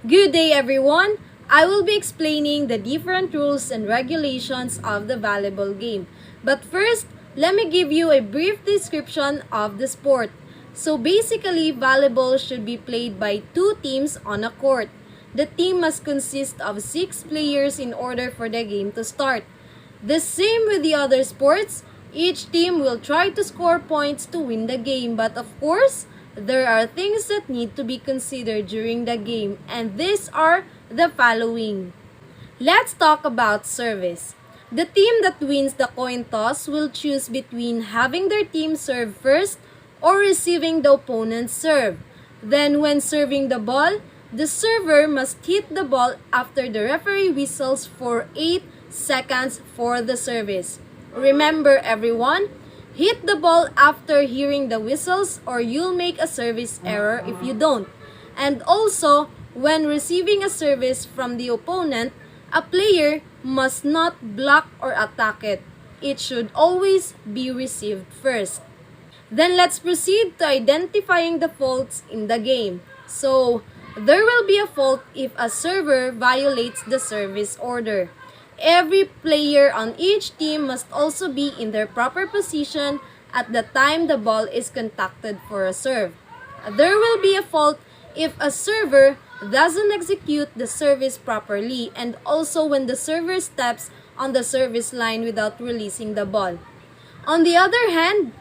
Good day everyone! I will be explaining the different rules and regulations of the volleyball game. But first, let me give you a brief description of the sport. So basically, volleyball should be played by two teams on a court. The team must consist of 6 players in order for the game to start. The same with the other sports, each team will try to score points to win the game, but of course, there are things that need to be considered during the game, and these are the following. Let's talk about service. The team that wins the coin toss will choose between having their team serve first or receiving the opponent's serve. Then when serving the ball, the server must hit the ball after the referee whistles for 8 seconds for the service. Remember everyone, hit the ball after hearing the whistles or you'll make a service error if you don't. And also, when receiving a service from the opponent, a player must not block or attack it. It should always be received first. Then let's proceed to identifying the faults in the game. So, there will be a fault if a server violates the service order. Every player on each team must also be in their proper position at the time the ball is contacted for a serve. There will be a fault if a server doesn't execute the service properly and also when the server steps on the service line without releasing the ball. On the other hand,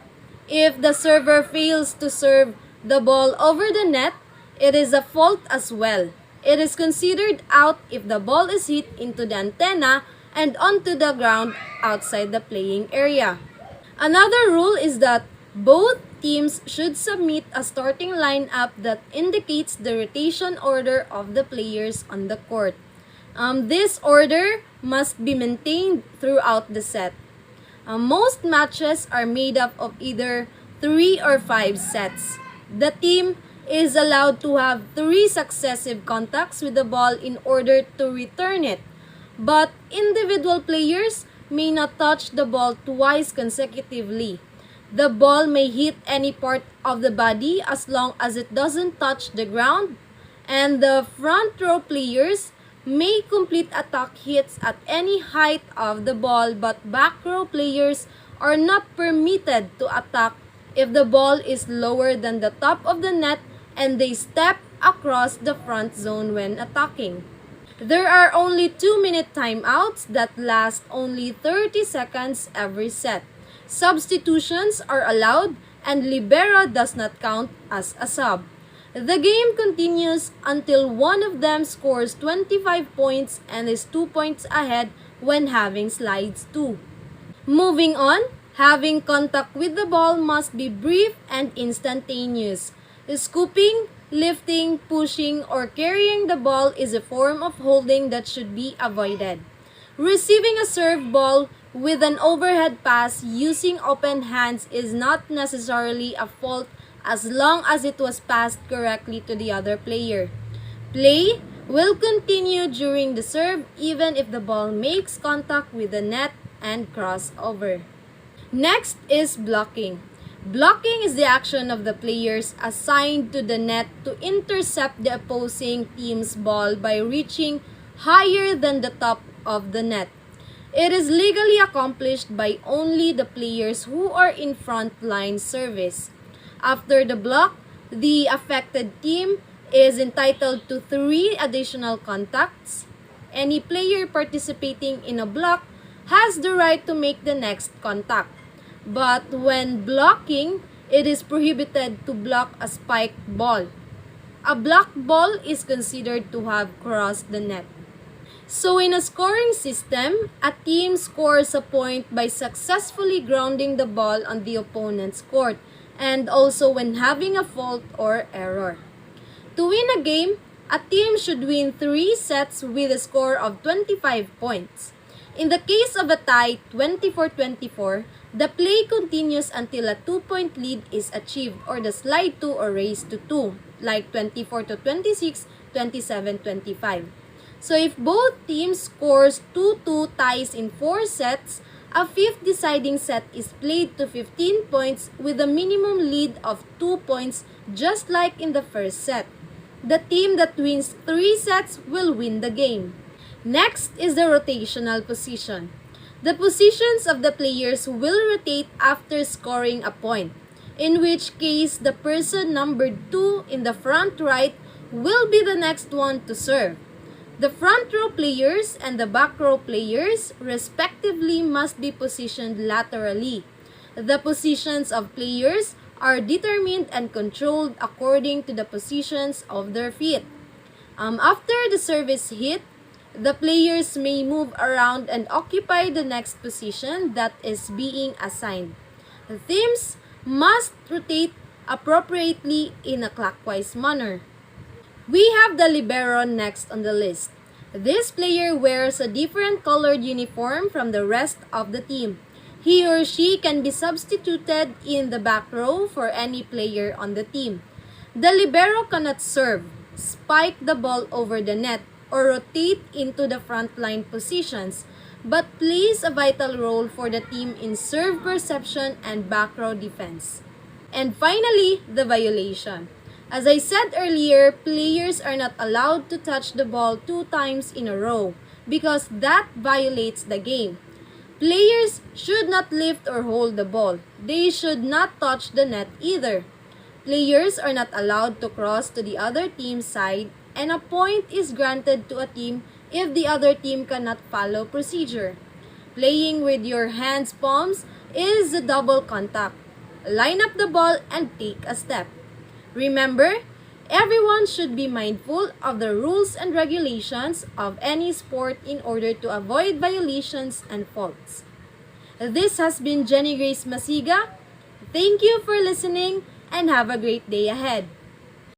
if the server fails to serve the ball over the net, it is a fault as well. It is considered out if the ball is hit into the antenna and onto the ground outside the playing area. Another rule is that both teams should submit a starting lineup that indicates the rotation order of the players on the court. This order must be maintained throughout the set. Most matches are made up of either 3 or 5 sets. The team is allowed to have 3 successive contacts with the ball in order to return it. But individual players may not touch the ball twice consecutively. The ball may hit any part of the body as long as it doesn't touch the ground, and the front row players may complete attack hits at any height of the ball, but back row players are not permitted to attack if the ball is lower than the top of the net and they step across the front zone when attacking. There are only 2-minute timeouts that last only 30 seconds every set. Substitutions are allowed and libero does not count as a sub. The game continues until one of them scores 25 points and is 2 points ahead when having slides 2. Moving on, having contact with the ball must be brief and instantaneous. Scooping, lifting, pushing, or carrying the ball is a form of holding that should be avoided. Receiving a serve ball with an overhead pass using open hands is not necessarily a fault as long as it was passed correctly to the other player. Play will continue during the serve even if the ball makes contact with the net and cross over. Next is blocking. Blocking is the action of the players assigned to the net to intercept the opposing team's ball by reaching higher than the top of the net. It is legally accomplished by only the players who are in front line service. After the block, the affected team is entitled to 3 additional contacts. Any player participating in a block has the right to make the next contact. But when blocking, it is prohibited to block a spiked ball. A blocked ball is considered to have crossed the net. So in a scoring system, a team scores a point by successfully grounding the ball on the opponent's court and also when having a fault or error. To win a game, a team should win 3 sets with a score of 25 points. In the case of a tie 24-24, the play continues until a 2-point lead is achieved or the slide 2 or raise to 2, like 24-26, 27-25. So if both teams scores 2-2 ties in 4 sets, a 5th deciding set is played to 15 points with a minimum lead of 2 points just like in the first set. The team that wins 3 sets will win the game. Next is the rotational position. The positions of the players will rotate after scoring a point, in which case the person numbered 2 in the front right will be the next one to serve. The front row players and the back row players respectively must be positioned laterally. The positions of players are determined and controlled according to the positions of their feet. After the service hit, the players may move around and occupy the next position that is being assigned. The teams must rotate appropriately in a clockwise manner. We have the libero next on the list. This player wears a different colored uniform from the rest of the team. He or she can be substituted in the back row for any player on the team. The libero cannot serve, spike the ball over the net, or rotate into the frontline positions, but plays a vital role for the team in serve reception and back row defense. And finally, the violation. As I said earlier, players are not allowed to touch the ball 2 times in a row because that violates the game. Players should not lift or hold the ball. They should not touch the net either. Players are not allowed to cross to the other team's side, and a point is granted to a team if the other team cannot follow procedure. Playing with your hands palms is a double contact. Line up the ball and take a step. Remember, everyone should be mindful of the rules and regulations of any sport in order to avoid violations and faults. This has been Jenny Grace Masiga. Thank you for listening and have a great day ahead.